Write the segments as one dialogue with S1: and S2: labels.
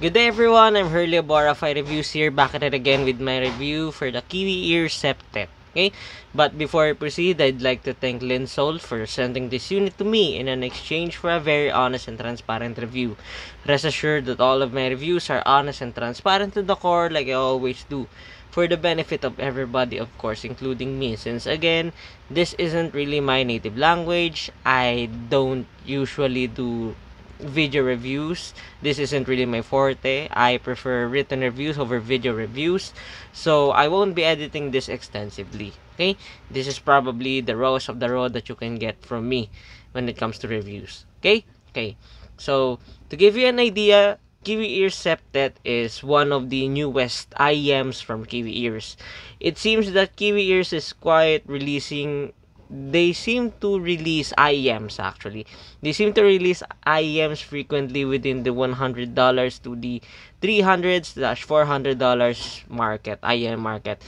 S1: Good day everyone, I'm Hurley of Borafy Reviews here, back at it again with my review for the Kiwi Ear Septet. Okay, but before I proceed, I'd like to thank Linsol for sending this unit to me in an exchange for a very honest and transparent review. Rest assured that all of my reviews are honest and transparent to the core like I always do, for the benefit of everybody, of course, including me, since again, this isn't really my native language. I don't usually do video reviews. This isn't really my forte. I prefer written reviews over video reviews. So I won't be editing this extensively. Okay? This is probably the rawest of the raw that you can get from me when it comes to reviews. Okay? Okay. So to give you an idea, Kiwi Ears Septet is one of the newest IEMs from Kiwi Ears. It seems that Kiwi Ears is quite releasing. They seem to release IEMs actually. They seem to release IEMs frequently within the $100 to the $300/$400 market, IEM market.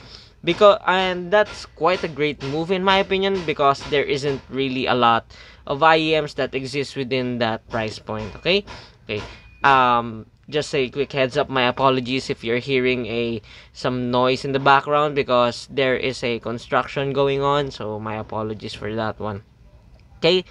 S1: And that's quite a great move in my opinion, because there isn't really a lot of IEMs that exist within that price point. Okay? Okay. Just a quick heads up, my apologies if you're hearing some noise in the background, because there is a construction going on, so my apologies for that one. Okay.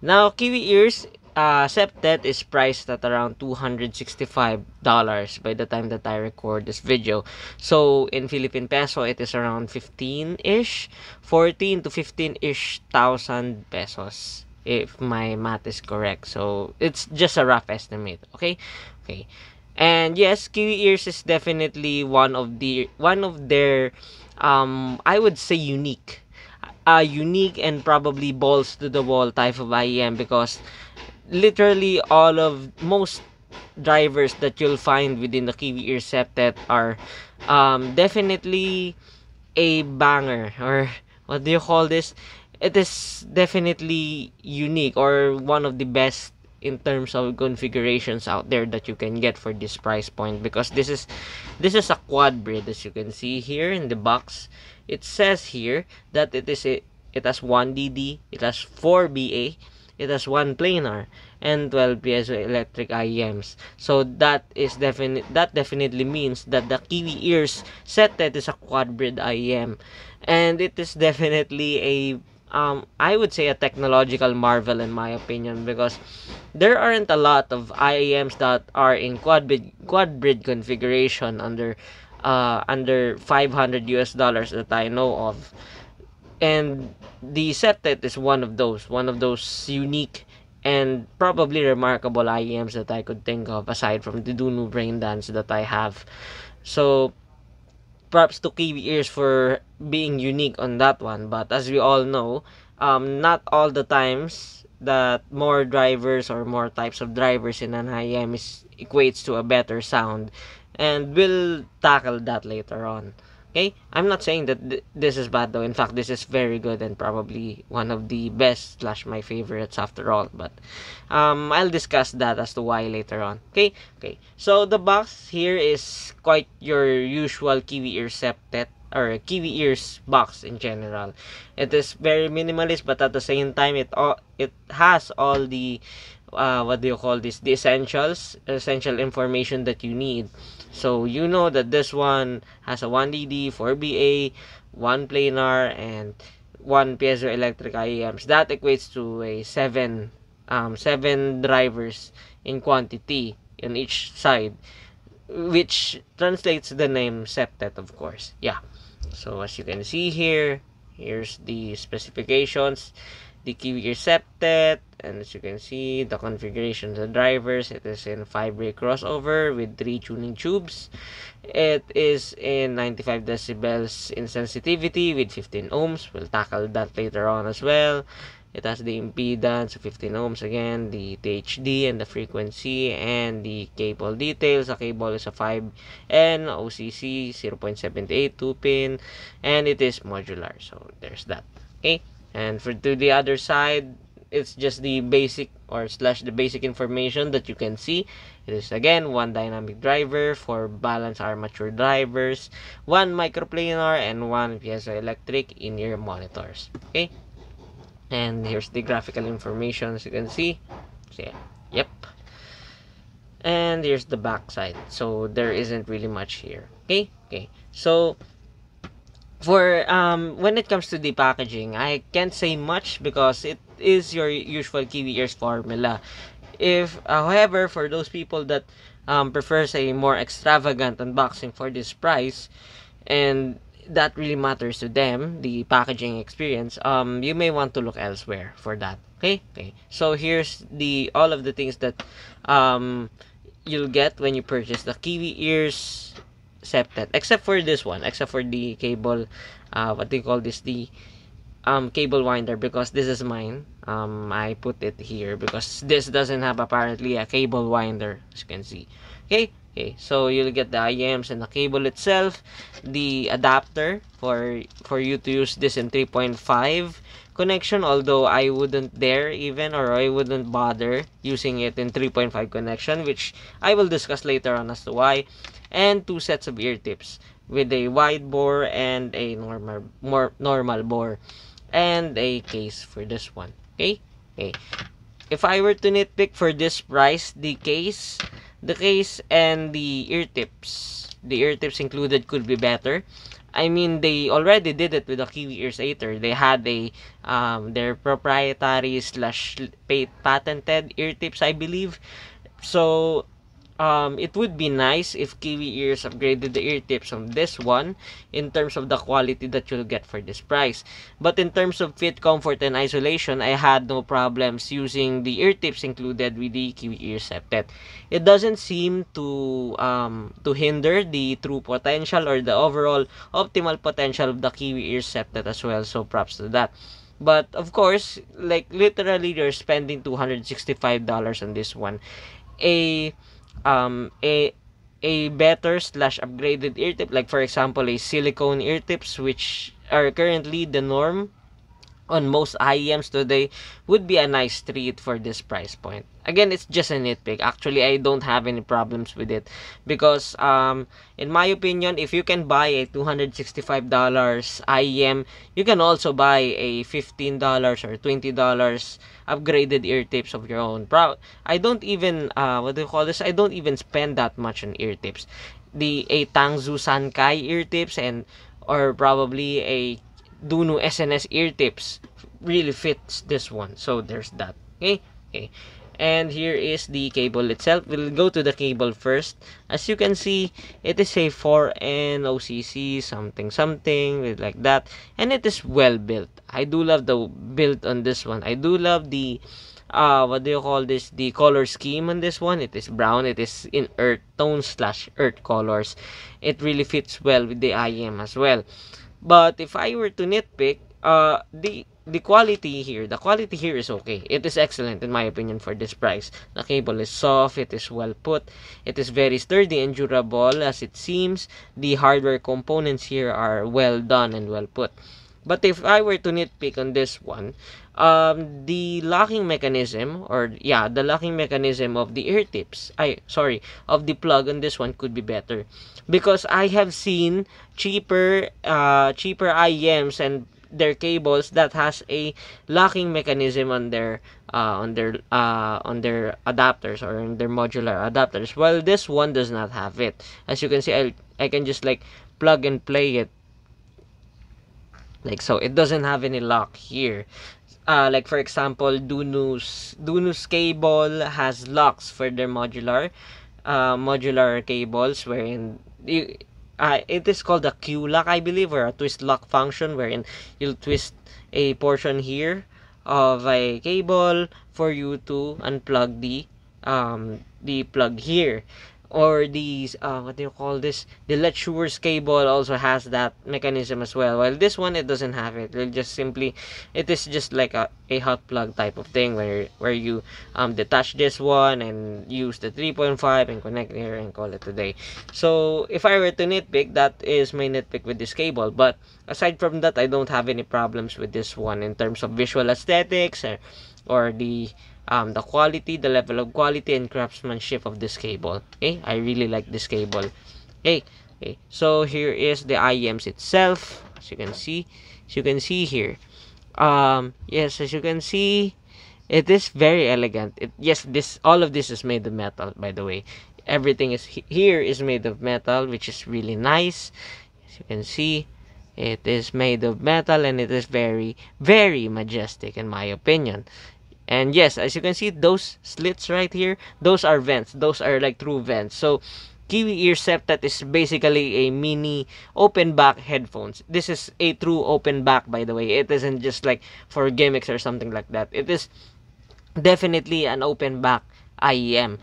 S1: Now, Kiwi Ears Septet is priced at around $265 by the time that I record this video. So in Philippine peso, it is around 15-ish, 14 to 15-ish thousand pesos, if my math is correct. So it's just a rough estimate. Okay. And yes, Kiwi Ears is definitely one of their I would say unique and probably balls to the wall type of IEM, because literally most drivers that you'll find within the Kiwi Ear Septet are definitely a banger, or what do you call this? It is definitely unique, or one of the best in terms of configurations out there that you can get for this price point, because this is a quad brid. As you can see here in the box, it says here that it has 1 DD, it has 4 BA, it has 1 planar, and 12 piezoelectric IEMs. So that definitely means that the Kiwi Ears Septet is a quad brid IEM, and it is definitely I would say a technological marvel in my opinion, because there aren't a lot of IEMs that are in quad brid configuration under $500 that I know of. And the Septet is one of those unique and probably remarkable IEMs that I could think of, aside from the Dunu Brain Dance that I have. So props to Kiwi Ears for being unique on that one. But as we all know, not all the times that more drivers or more types of drivers in an IEM equates to a better sound, and we'll tackle that later on. Okay, I'm not saying that this is bad though. In fact, this is very good and probably one of the best slash my favorites after all. But I'll discuss that as to why later on. Okay. So the box here is quite your usual Kiwi Ear Septet, or Kiwi Ears box in general. It is very minimalist, but at the same time, it has all the what do you call this? The essential information that you need. So you know that this one has a 1DD, 4BA, 1 planar, and 1 piezoelectric IEMs. That equates to a 7 drivers in quantity on each side, which translates the name Septet, of course. Yeah. So as you can see here, here's the specifications. The Kiwi Ear Septet, and as you can see, the configuration of the drivers. It is in 5-way crossover with 3 tuning tubes. It is in 95 decibels in sensitivity with 15 ohms. We'll tackle that later on as well. It has the impedance of 15 ohms again, the THD and the frequency, and the cable details. The cable is a 5N OCC 0.78 2-pin, and it is modular. So there's that. Okay. And to the other side, it's just the basic the basic information that you can see. It is again 1 dynamic driver, 4 balanced armature drivers, 1 microplanar, and 1 piezoelectric in-ear monitors. Okay, and here's the graphical information, as you can see. So, yep. and here's the back side. So there isn't really much here. Okay. So for when it comes to the packaging, I can't say much because it is your usual Kiwi Ears formula. If however, for those people that prefers a more extravagant unboxing for this price, and that really matters to them, the packaging experience, you may want to look elsewhere for that. Okay. So here's the all of the things that you'll get when you purchase the Kiwi Ears Septet, except for this one, except for the cable, what do you call this, the cable winder, because this is mine. I put it here because this doesn't have apparently a cable winder, as you can see. Okay, so you'll get the IMs and the cable itself, the adapter for you to use this in 3.5 connection, although I wouldn't dare even, or I wouldn't bother using it in 3.5 connection, which I will discuss later on as to why. And two sets of ear tips with a wide bore and a normal bore, and a case for this one. Okay. If I were to nitpick for this price, the case and the ear tips included could be better. I mean, they already did it with the Kiwi Ears 8er. They had a their proprietary slash patented ear tips, I believe. So it would be nice if Kiwi Ears upgraded the ear tips on this one in terms of the quality that you'll get for this price. But in terms of fit, comfort, and isolation, I had no problems using the ear tips included with the Kiwi Ears Septet. It doesn't seem to hinder the true potential or the overall optimal potential of the Kiwi Ears Septet as well. So props to that. But of course, like literally, you're spending $265 on this one. A um a a better slash upgraded ear tip, like for example a silicone ear tips, which are currently the norm on most IEMs today, would be a nice treat for this price point. Again, it's just a nitpick. Actually, I don't have any problems with it because in my opinion, if you can buy a $265 IEM, you can also buy a $15 or $20 upgraded ear tips of your own. I don't even what do you call this? I don't even spend that much on ear tips. The a Tangzu Sankai ear tips, and or probably a Dunu SNS ear tips really fits this one. So there's that. Okay. And here is the cable itself. We'll go to the cable first. As you can see, it is a 4N OCC something with like that, and it is well built. I do love the build on this one. I do love the what do you call this, the color scheme on this one. It is brown. It is in earth tone slash earth colors. It really fits well with the IM as well. But if I were to nitpick, the quality here is okay. It is excellent in my opinion for this price. The cable is soft, it is well put, it is very sturdy and durable as it seems. The hardware components here are well done and well put. But if I were to nitpick on this one, the locking mechanism, the locking mechanism of the ear tips, of the plug on this one could be better, because I have seen cheaper IEMs and their cables that has a locking mechanism on their adapters, or on their modular adapters, while this one does not have it. As you can see, I can just like plug and play it like so. It doesn't have any lock here. Like for example, Dunu's cable has locks for their modular cables, wherein it is called a Q lock, I believe, or a twist lock function, wherein you'll twist a portion here of a cable for you to unplug the plug here. Or these what do you call this, the Let's cable also has that mechanism as well, while this one, it doesn't have it. It is just like a hot plug type of thing, where you detach this one and use the 3.5 and connect here and call it a day. So if I were to nitpick, that is my nitpick with this cable. But aside from that, I don't have any problems with this one in terms of visual aesthetics, or the quality, the level of quality and craftsmanship of this cable. Okay, I really like this cable. Okay. So here is the IEMs itself. As you can see here. Yes, as you can see, It is very elegant. Yes, this all of this is made of metal, by the way. Everything is here is made of metal, which is really nice. As you can see, it is made of metal, and it is very, very majestic in my opinion. And yes, as you can see, those slits right here, those are vents. Those are like true vents. So Kiwi Ear Septet is basically a mini open back headphones. This is a true open back, by the way. It isn't just like for gimmicks or something like that. It is definitely an open back IEM,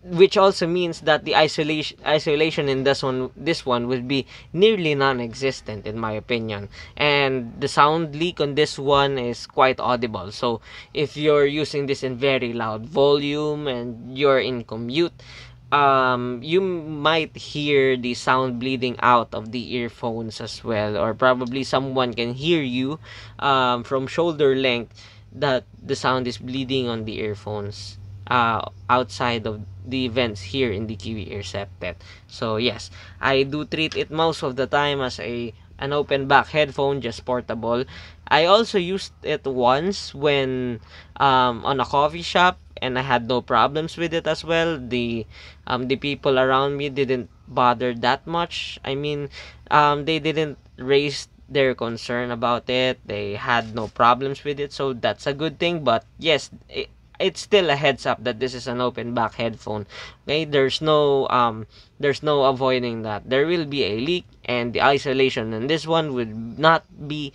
S1: which also means that the isolation in this one would be nearly non-existent in my opinion, and the sound leak on this one is quite audible. So if you're using this in very loud volume and you're in commute, you might hear the sound bleeding out of the earphones as well, or probably someone can hear you from shoulder length that the sound is bleeding on the earphones outside of the vents here in the Kiwi Ear Septet. So yes, I do treat it most of the time as an open back headphone, just portable. I also used it once when on a coffee shop, and I had no problems with it as well. The people around me didn't bother that much. I mean, they didn't raise their concern about it. They had no problems with it, so that's a good thing. But yes, it's still a heads up that this is an open back headphone. Okay, there's no avoiding that. There will be a leak, and the isolation in this one would not be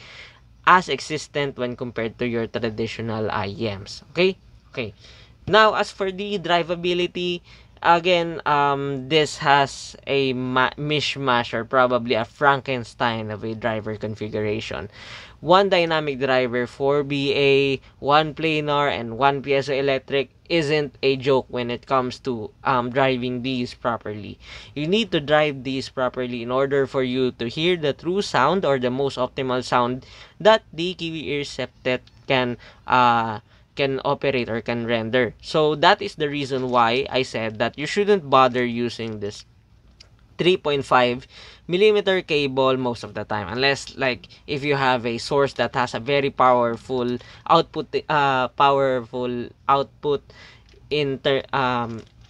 S1: as existent when compared to your traditional IEMs. Okay. Now, as for the drivability, again, this has a mishmash, or probably a Frankenstein of a driver configuration. One dynamic driver, 4 BA, one planar, and one piezoelectric isn't a joke when it comes to driving these properly. You need to drive these properly in order for you to hear the true sound, or the most optimal sound that the Kiwi Ear Septet can operate or can render. So that is the reason why I said that you shouldn't bother using this 3.5 millimeter cable most of the time, unless like if you have a source that has a very powerful output in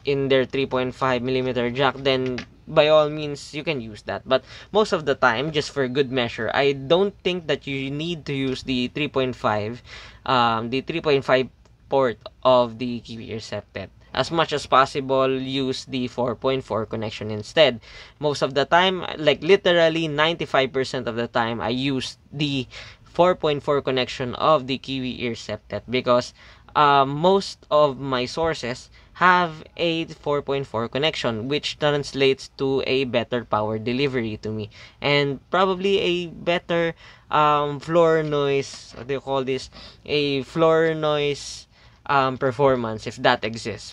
S1: in their 3.5 millimeter jack, then by all means you can use that. But most of the time, just for good measure, I don't think that you need to use the 3.5 port of the Kiwi Ear Septet. As much as possible, use the 4.4 connection instead. Most of the time, like literally 95% of the time, I use the 4.4 connection of the Kiwi Ear Septet, because most of my sources have a 4.4 connection, which translates to a better power delivery to me, and probably a better floor noise, what do you call this, a floor noise performance, if that exists.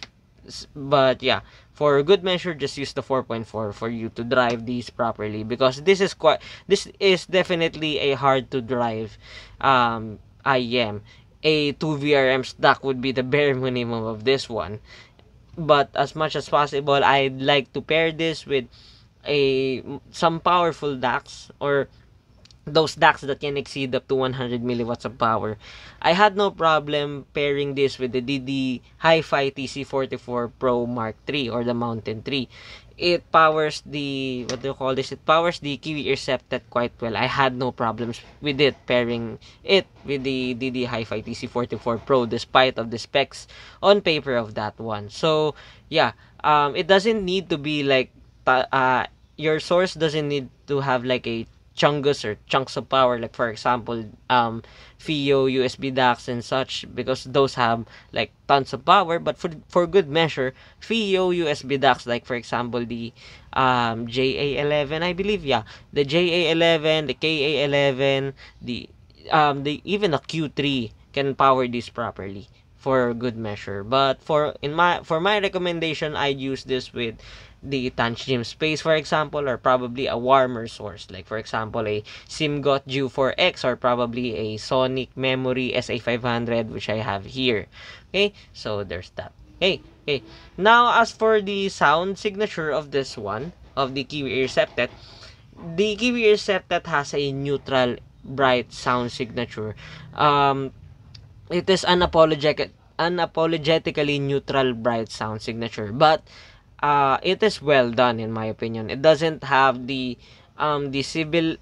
S1: But yeah, for good measure, just use the 4.4 for you to drive these properly, because this is definitely a hard to drive IEM. A 2 VRM stack would be the bare minimum of this one. But as much as possible, I'd like to pair this with some powerful DACs, or those DACs that can exceed up to 100 milliwatts of power. I had no problem pairing this with the DD Hi-Fi TC44 Pro Mark III, or the Mountain 3. It powers the, what do you call this? It powers the Kiwi Ear Septet quite well. I had no problems with it, pairing it with the DD Hi-Fi TC44 Pro, despite of the specs on paper of that one. So yeah, it doesn't need to be like your source doesn't need to have like a chungus or chunks of power, like for example FiiO USB DACs and such, because those have like tons of power. But for good measure, FiiO USB DACs, like for example the JA11, I believe, yeah, the JA11, the KA11, the even the Q3 can power this properly for good measure. But for my recommendation, I'd use this with the Tanchjim Space, for example, or probably a warmer source, like for example a SIMGOT Ju4X, or probably a Sonic Memory SA500, which I have here. Okay, so there's that. Okay. Now, as for the sound signature of this one, of the Kiwi Ear Septet, the Kiwi Ear Septet has a neutral bright sound signature. It is unapologetically neutral bright sound signature, but it is well done in my opinion. It doesn't have the unnatural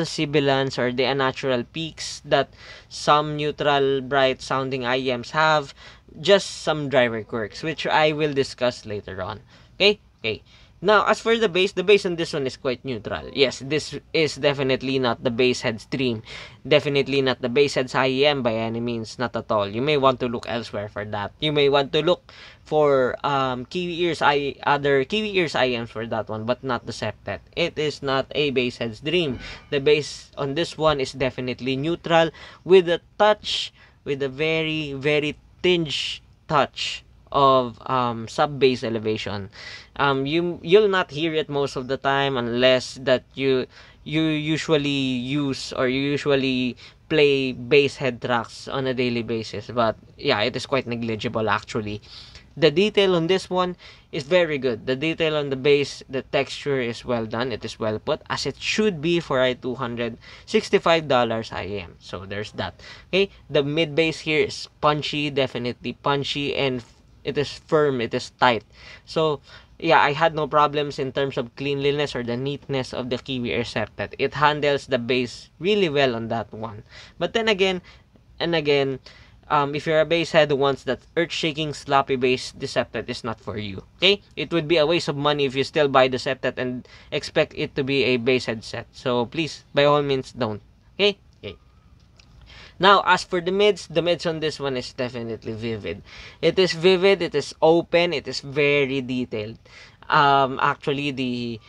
S1: sibilance or the unnatural peaks that some neutral bright sounding IEMs have. Just some driver quirks, which I will discuss later on. Okay. Now, as for the bass on this one is quite neutral. Yes, this is definitely not the bass head stream. Definitely not the bass head's IEM by any means, not at all. You may want to look elsewhere for that. You may want to look for Kiwi Ears other Kiwi Ears IEMs for that one, but not the septet. It is not a bass head's dream. The bass on this one is definitely neutral with a touch, with a very, very tinge touch of sub bass elevation. You'll not hear it most of the time unless that you usually use or you usually play bass head tracks on a daily basis. But yeah, it is quite negligible actually. The detail on this one is very good. The detail on the bass, the texture is well done. It is well put, as it should be for a $265 IM. So there's that. Okay, the mid bass here is punchy, definitely punchy, and it is firm, it is tight. So yeah, I had no problems in terms of cleanliness or the neatness of the Kiwi Air Septet. It handles the bass really well on that one. But then again, and again, if you're a bass head who wants that earth-shaking sloppy bass, the Septet is not for you. Okay? It would be a waste of money if you still buy the Septet and expect it to be a bass head set. So please, by all means, don't. Okay? Okay. Now, as for the mids on this one is definitely vivid. It is vivid, it is open, it is very detailed. Actually, the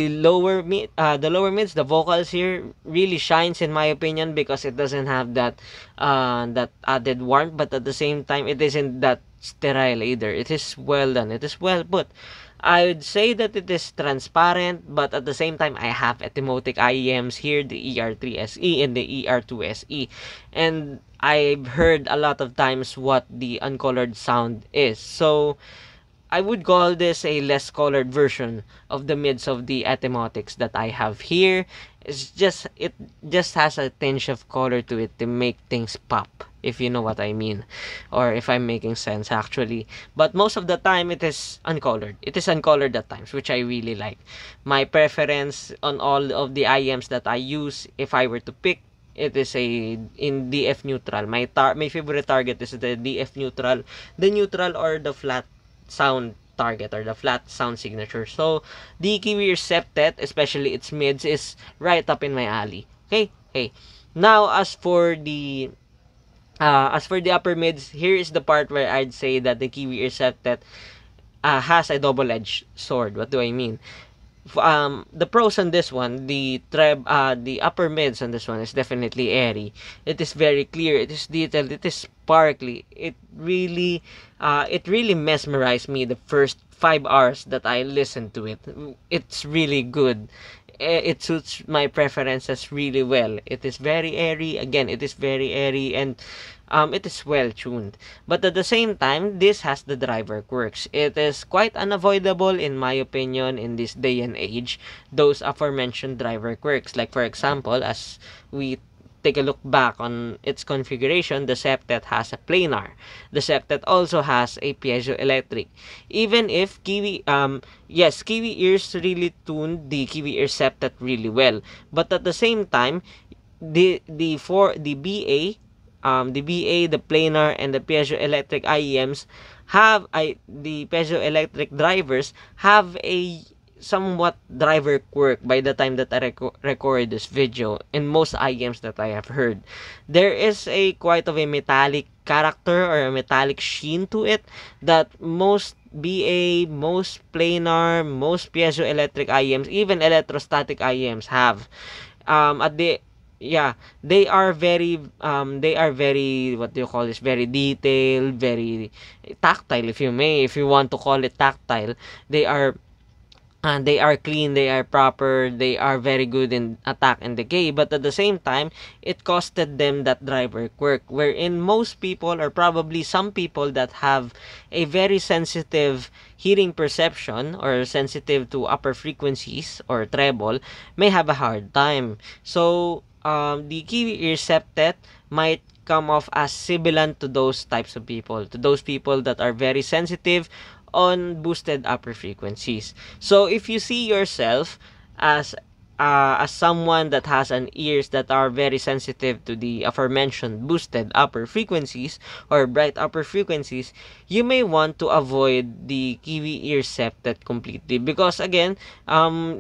S1: lower mids, the vocals here really shines in my opinion because it doesn't have that that added warmth, but at the same time it isn't that sterile either. It is well done, it is well put. I would say that it is transparent, but at the same time I have etymotic IEMs here, the ER3SE and the ER2SE, and I've heard a lot of times what the uncolored sound is. So I would call this a less colored version of the mids of the etymotics that I have here. It just has a tinge of color to it to make things pop, if you know what I mean, or if I'm making sense actually. But most of the time it is uncolored. It is uncolored at times, which I really like. My preference on all of the IEMs that I use, if I were to pick, it is in DF neutral. My favorite target is the DF neutral, the neutral or the flat sound target or the flat sound signature. So the Kiwi Septet, especially its mids, is right up in my alley. Okay. Now as for the upper mids, here is the part where I'd say that the Kiwi Septet has a double-edged sword. What do I mean? The pros on this one, the upper mids on this one is definitely airy. It is very clear, it is detailed, it is sparkly. It really mesmerized me the first 5 hours that I listened to it. It's really good. It suits my preferences really well. It is very airy. Again, it is very airy, and it is well tuned. But at the same time, this has the driver quirks. It is quite unavoidable in my opinion in this day and age, those aforementioned driver quirks. Like for example, as we take a look back on its configuration, the Septet has a planar. The Septet also has a piezoelectric. Even if Kiwi Ears really tuned the Kiwi Ear Septet really well, but at the same time, the BA, the planar, and the piezoelectric IEMs the piezoelectric drivers have a somewhat driver quirk by the time that I record this video. In most IEMs that I have heard, there is a quite of a metallic character or a metallic sheen to it that most BA, most planar, most piezoelectric IEMs, even electrostatic IEMs have. At the Yeah, they are very, what do you call this, very detailed, very tactile, if you want to call it tactile. They are clean, they are proper, they are very good in attack and decay, but at the same time, it costed them that driver quirk, wherein most people, or probably some people that have a very sensitive hearing perception or sensitive to upper frequencies or treble, may have a hard time. So, the Kiwi Ear Septet might come off as sibilant to those types of people, to those people that are very sensitive on boosted upper frequencies. So if you see yourself as someone that has an ears that are very sensitive to the aforementioned boosted upper frequencies or bright upper frequencies, you may want to avoid the Kiwi ear septet completely, because again,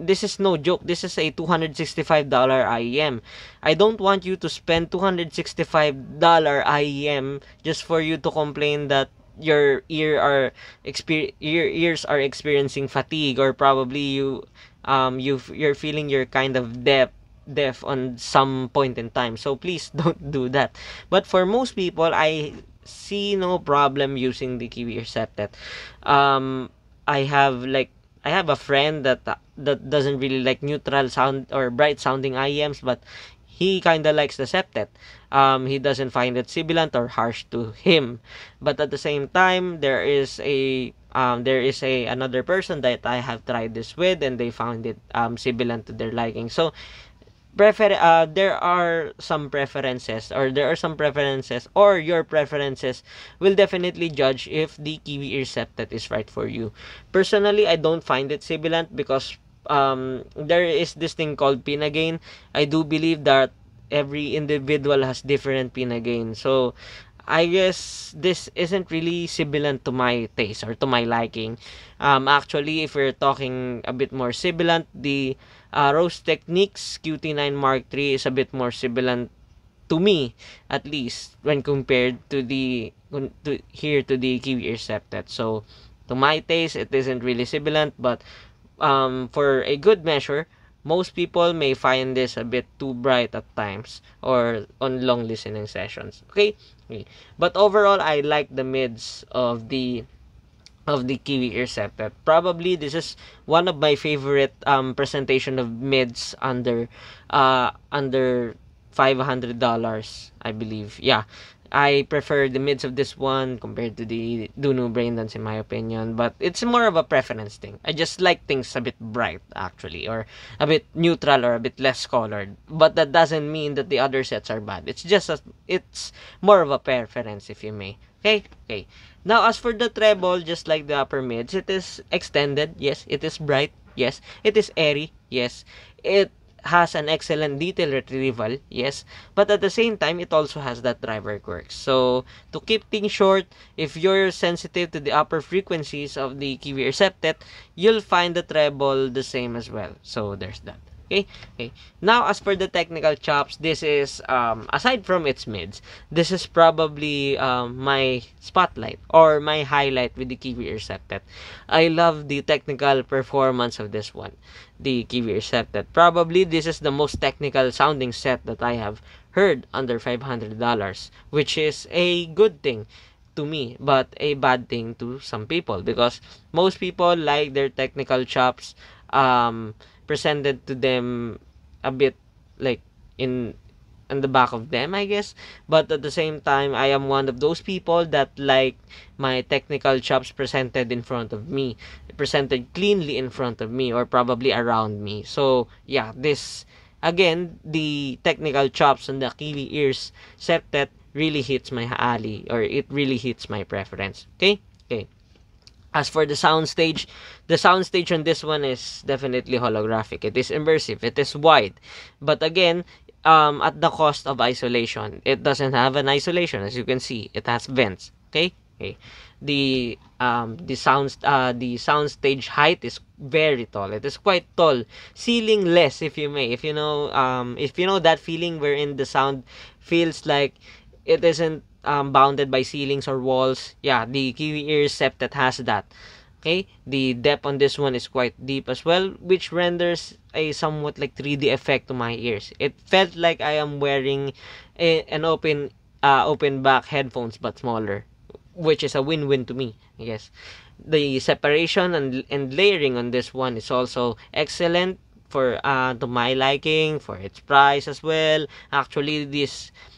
S1: this is no joke. This is a $265 IEM. I don't want you to spend $265 IEM just for you to complain that your your ears are experiencing fatigue, or probably you're feeling you're kind of deaf on some point in time. So please don't do that. But for most people, I see no problem using the Kiwi ear septet. um I have like I have a friend that doesn't really like neutral sound or bright sounding IEMs, but he kind of likes the septet. He doesn't find it sibilant or harsh to him. But at the same time, there is a another person that I have tried this with, and they found it sibilant to their liking. So there are some preferences, or your preferences will definitely judge if the Kiwi ear septet is right for you. Personally, I don't find it sibilant because there is this thing called pinna gain. I do believe that every individual has different pinna gain. So I guess this isn't really sibilant to my taste or to my liking. Actually, if we're talking a bit more sibilant, the Rose Techniques QT9 Mark III is a bit more sibilant to me, at least when compared to the Kiwi ear septet. So to my taste, it isn't really sibilant, but for a good measure, most people may find this a bit too bright at times or on long listening sessions. Okay? Okay. But overall, I like the mids of the Kiwi ear septet. Probably this is one of my favorite presentation of mids under $500, I believe. Yeah. I prefer the mids of this one compared to the Dunu Braindance, in my opinion, but it's more of a preference thing. I just like things a bit bright, actually, or a bit neutral or a bit less colored. But that doesn't mean that the other sets are bad. It's more of a preference, if you may. Okay? Okay. Now, as for the treble, just like the upper mids, it is extended. Yes. It is bright. Yes. It is airy. Yes. It has an excellent detail retrieval. Yes. But at the same time, it also has that driver quirks. So, to keep things short, if you're sensitive to the upper frequencies of the Kiwi ear septet, you'll find the treble the same as well. So, there's that. Okay. Okay. Now, as for the technical chops, this is aside from its mids, this is probably my spotlight or my highlight with the Kiwi ear septet. I love the technical performance of this one, the Kiwi ear septet. Probably this is the most technical sounding set that I have heard under $500, which is a good thing to me, but a bad thing to some people, because most people like their technical chops presented to them a bit like in the back of them, I guess. But at the same time, I am one of those people that like my technical chops presented in front of me, presented cleanly in front of me, or probably around me. So yeah, this again, the technical chops and the Kiwi ears septet really hits my alley, or it really hits my preference. Okay. Okay. As for the soundstage on this one is definitely holographic. It is immersive. It is wide. But again, at the cost of isolation. It doesn't have an isolation, as you can see. It has vents. Okay? Okay. The soundstage height is very tall. It is quite tall. Ceiling-less, if you may. If you know that feeling wherein the sound feels like it isn't bounded by ceilings or walls. Yeah, the Kiwi ear septet has that. Okay, the depth on this one is quite deep as well, which renders a somewhat like 3D effect to my ears. It felt like I am wearing an open back headphones, but smaller, which is a win-win to me, I guess. The separation and layering on this one is also excellent for to my liking, for its price as well. Actually,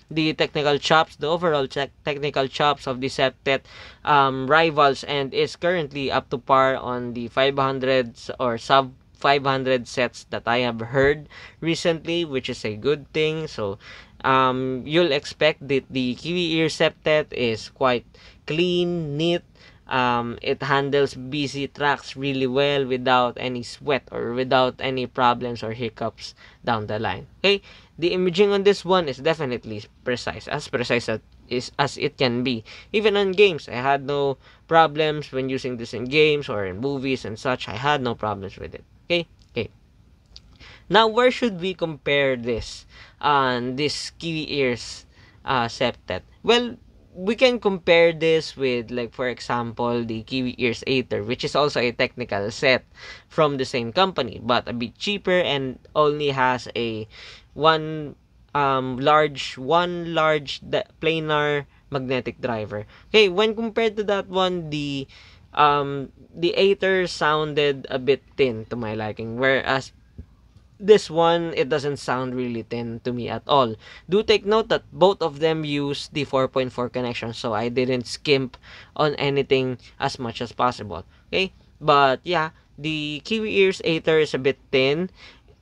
S1: the technical chops, the overall technical chops of the septet rivals and is currently up to par on the 500s or sub 500 sets that I have heard recently, which is a good thing. So you'll expect that the Kiwi Ear Septet is quite clean, neat. It handles busy tracks really well without any sweat or without any problems or hiccups down the line. Okay, the imaging on this one is definitely precise as it can be. Even on games, I had no problems when using this in games or in movies and such. I had no problems with it. Okay, okay. Now, where should we compare this Kiwi Ears septet? Well, we can compare this with, like, for example, the Kiwi Ears Aether, which is also a technical set from the same company, but a bit cheaper and only has a one large planar magnetic driver. Okay, when compared to that one, the Aether sounded a bit thin to my liking, whereas this one, it doesn't sound really thin to me at all. Do take note that both of them use the 4.4 connection, so I didn't skimp on anything as much as possible. Okay, but yeah, the Kiwi Ears Aether is a bit thin.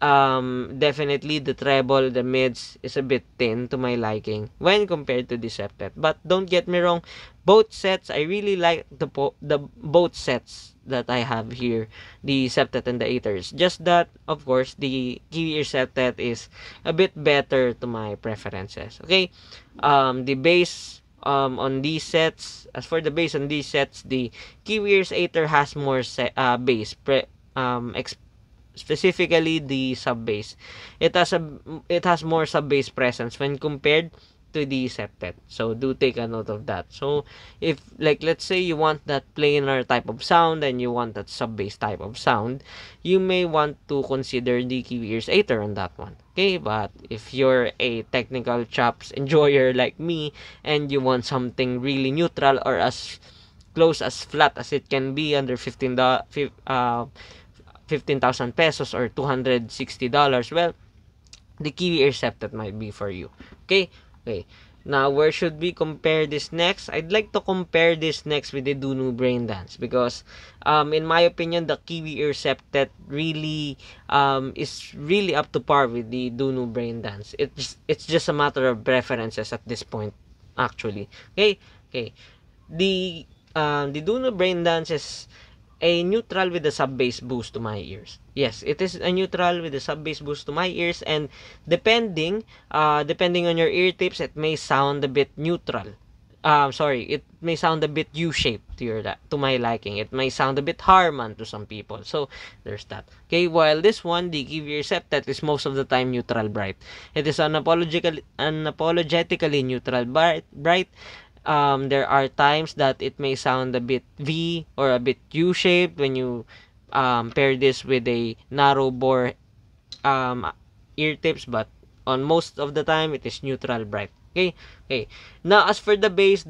S1: Definitely the treble, the mids is a bit thin to my liking when compared to the septet. But don't get me wrong, both sets, I really like the both sets that I have here, the septet and the Aethers. Just that, of course, the Kiwi Ear septet is a bit better to my preferences. Okay, the bass on these sets, as for the bass on these sets, the Kiwi Ears Aether has more bass, specifically the sub bass. It has more sub bass presence when compared to the septet. So do take a note of that. So if, like, let's say you want that planar type of sound and you want that sub bass type of sound, you may want to consider the Kiwi Ears Aether on that one. Okay, but if you're a technical chops enjoyer like me and you want something really neutral or as close as flat as it can be under 15,000 pesos or $260, well, the Kiwi Ear septet might be for you. Okay, okay. Now, where should we compare this next? I'd like to compare this next with the Dunu Brain Dance because, in my opinion, the Kiwi Ear septet really is really up to par with the Dunu Brain Dance. It's just a matter of preferences at this point, actually. Okay, okay. The Dunu Brain Dance is a neutral with a sub-bass boost to my ears. Yes, it is a neutral with a sub-bass boost to my ears, and depending on your ear tips, it may sound a bit neutral. It may sound a bit U-shaped to my liking. It may sound a bit Harman to some people. So there's that. Okay, while this one, the Kiwi Ear septet, is most of the time neutral bright. It is unapologetically neutral bright. There are times that it may sound a bit V or a bit U-shaped when you pair this with a narrow bore ear tips, but on most of the time it is neutral bright. Okay, okay. Now, as for the bass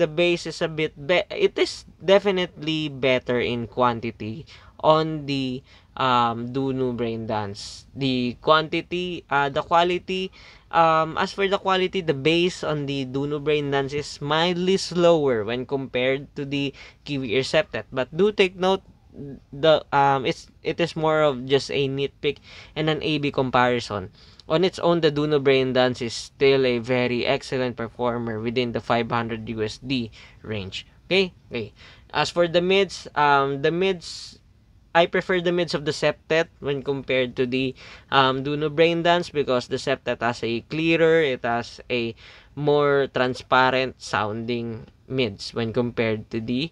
S1: is a bit it is definitely better in quantity on the Dunu Brain Dance. The quality, as for the quality, the bass on the Dunu Brain Dance is mildly slower when compared to the Kiwi Ear septet. But do take note, it is more of just a nitpick and an A/B comparison. On its own, the Dunu Brain Dance is still a very excellent performer within the 500 USD range. Okay, okay. As for the mids, I prefer the mids of the septet when compared to the Dunu Brain Dance because the septet has a clearer, it has a more transparent sounding mids when compared to the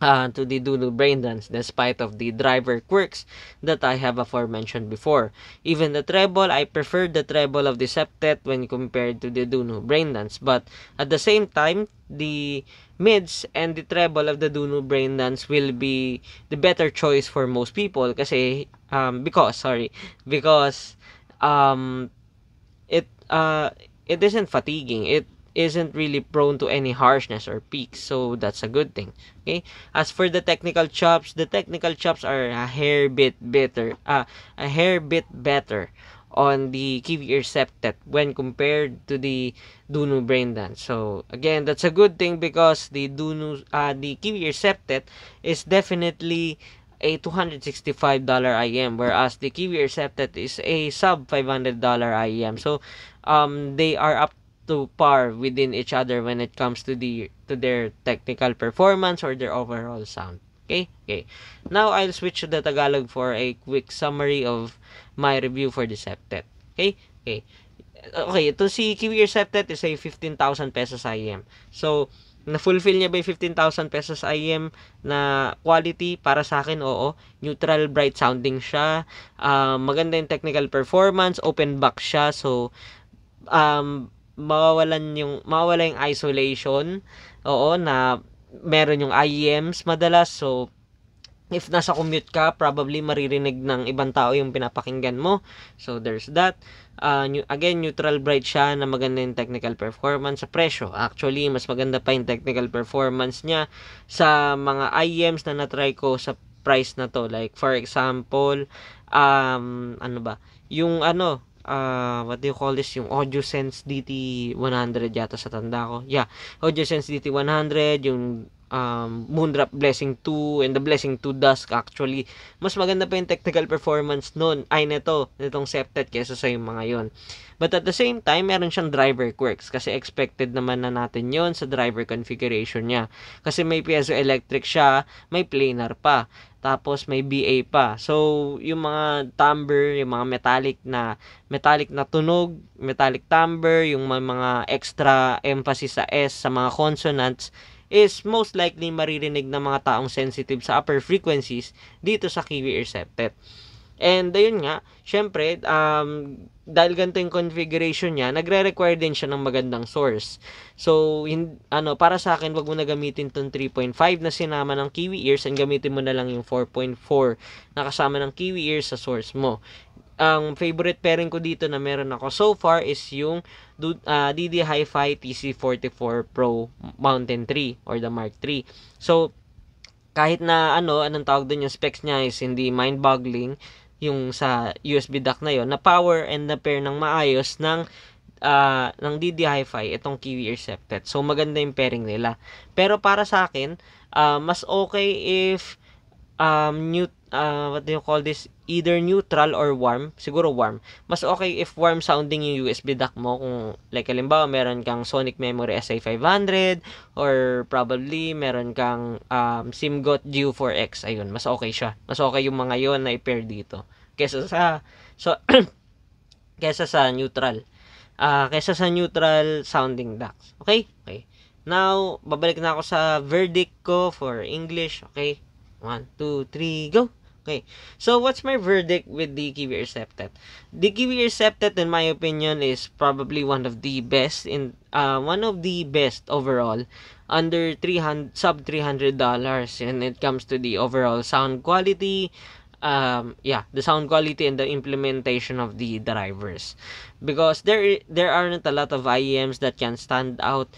S1: Dunu Brain Dance, despite of the driver quirks that I have aforementioned before. Even the treble, I prefer the treble of the septet when compared to the Dunu Brain Dance. But at the same time, the mids and the treble of the Dunu Brain Dance will be the better choice for most people because it isn't fatiguing. It isn't really prone to any harshness or peaks, so that's a good thing. Okay, as for the technical chops are a hair bit better on the Kiwi Ear septet when compared to the Dunu Brain Dance. So again, that's a good thing because the Kiwi Ear septet is definitely a $265 IEM, whereas the Kiwi Air Septet is a sub $500 IEM. So they are up to par within each other when it comes to their technical performance or their overall sound. Okay. Now I'll switch to the Tagalog for a quick summary of my review for the Septet. Okay, ito si Kiwi Air Septet is a 15,000 pesos IEM. So, na-fulfill niya ba yung 15,000 pesos IEM na quality? Para sa akin, oo. Neutral, bright sounding siya. Maganda yung technical performance. Open box siya. So, mawawala yung isolation. Oo, na meron yung IEMs madalas. So, if nasa commute ka, probably maririnig ng ibang tao yung pinapakinggan mo. So, there's that. Again, neutral bright siya na maganda yung technical performance sa presyo. Actually, mas maganda pa yung technical performance niya sa mga IEMs na na-try ko sa price na to. Like, for example, ano ba? Yung what do you call this? Yung AudioSense DT100 yata sa tanda ko. Yeah, AudioSense DT100, yung Moondrop Blessing 2 and the Blessing 2 Dusk. Actually, mas maganda pa yung technical performance nun nitong Septet kesa sa yung mga yon. But at the same time, meron siyang driver quirks kasi expected naman na natin yon sa driver configuration niya. Kasi may piezoelectric siya, may planar pa, tapos may BA pa. So, yung mga timbre, yung mga metallic na tunog, metallic timbre, yung mga extra emphasis sa S sa mga consonants, is most likely maririnig ng mga taong sensitive sa upper frequencies dito sa Kiwi Air Septet. And ayun nga, syempre, dahil ganito yung configuration niya, nagre-require din siya ng magandang source. So, para sa akin, wag mo na gamitin tong 3.5 na sinama ng Kiwi Ears and gamitin mo na lang yung 4.4 na kasama ng Kiwi Ears sa source mo. Ang favorite pairing ko dito na meron ako so far is yung DD Hi-Fi TC44 Pro Mountain 3 or the Mark 3. So, kahit na anong tawag doon, yung specs niya is hindi mind-boggling, yung sa USB dock na yon, na power and na pair ng maayos ng DD Hi-Fi itong Kiwi Air Septet. So, maganda yung pairing nila. Pero para sa akin, mas okay if what do you call this, either neutral or warm, siguro warm. Mas okay if warm sounding yung USB dock mo, kung like halimbawa meron kang Sonic Memory SA500 or probably meron kang SIMGOT GU4X, ayun, mas okay siya. Mas okay yung mga yon na i-pair dito kesa sa kesa sa neutral sounding docks. Okay? Now, babalik na ako sa verdict ko for English. Okay? 1, 2, 3, go! Okay. So, what's my verdict with the Kiwi Air Septet? The Kiwi Air Septet, in my opinion, is probably one of the best overall under sub $300 when it comes to the overall sound quality. The sound quality and the implementation of the drivers, because there aren't a lot of IEMs that can stand out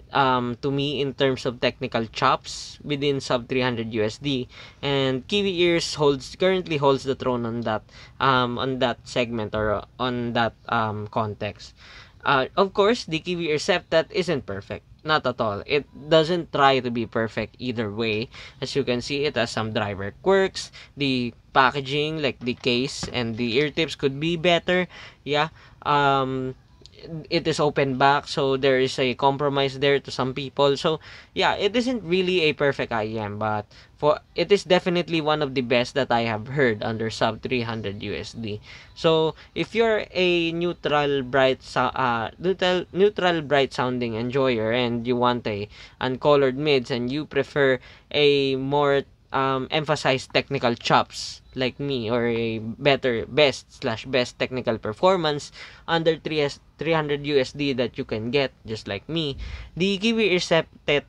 S1: to me in terms of technical chops within sub 300 USD, and Kiwi Ears currently holds the throne on that segment or on that context. Of course, the Kiwi Ear Septet isn't perfect. Not at all. It doesn't try to be perfect either way. As you can see, it has some driver quirks. The packaging, like the case and the ear tips, could be better. Yeah. It is open back, so there is a compromise there to some people. So yeah, it isn't really a perfect IEM, but it is definitely one of the best that I have heard under sub 300 USD. So if you're a neutral bright sounding enjoyer and you want a uncolored mids and you prefer a more emphasized technical chops like me, or a best technical performance under 300 USD that you can get just like me, the Kiwi Ear Septet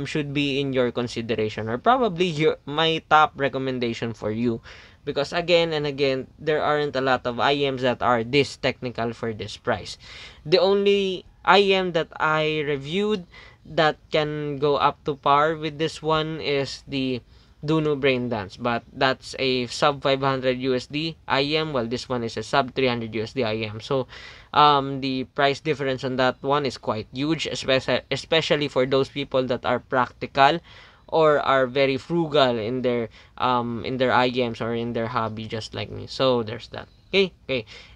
S1: should be in your consideration, or probably my top recommendation for you, because again and again, there aren't a lot of IEMs that are this technical for this price. The only IEM that I reviewed that can go up to par with this one is the Duno Brain Dance, but that's a sub 500 USD IEM, while this one is a sub 300 USD IEM. So the price difference on that one is quite huge, especially for those people that are practical or are very frugal in their IEMs or in their hobby, just like me. So there's that. Okay.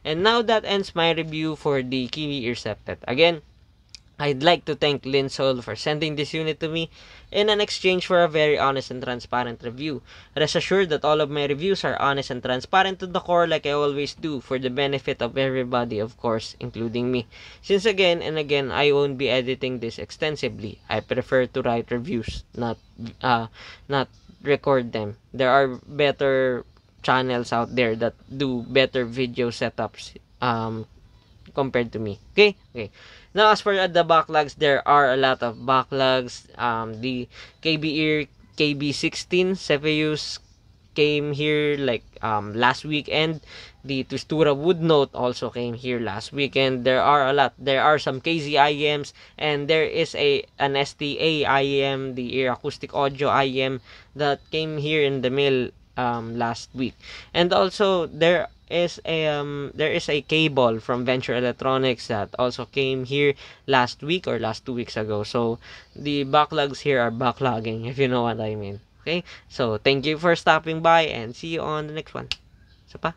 S1: And now that ends my review for the Kiwi Ear Septet. Again, I'd like to thank Linsol for sending this unit to me in an exchange for a very honest and transparent review. Rest assured that all of my reviews are honest and transparent to the core, like I always do, for the benefit of everybody, of course, including me. Since again and again, I won't be editing this extensively. I prefer to write reviews, not record them. There are better channels out there that do better video setups compared to me. Okay. Now, as for the backlogs, there are a lot of backlogs. The KBER KB16 CPUs came here like last weekend. The Twistura Wood Note also came here last weekend. There are a lot. There are some KZ IEMs, and there is an STA IEM, the Ear Acoustic Audio IEM, that came here in the mail last week. And also there is a cable from Venture Electronics that also came here last week or last 2 weeks ago. So the backlogs here are backlogging, if you know what I mean. Okay, so thank you for stopping by and see you on the next one. Isa pa?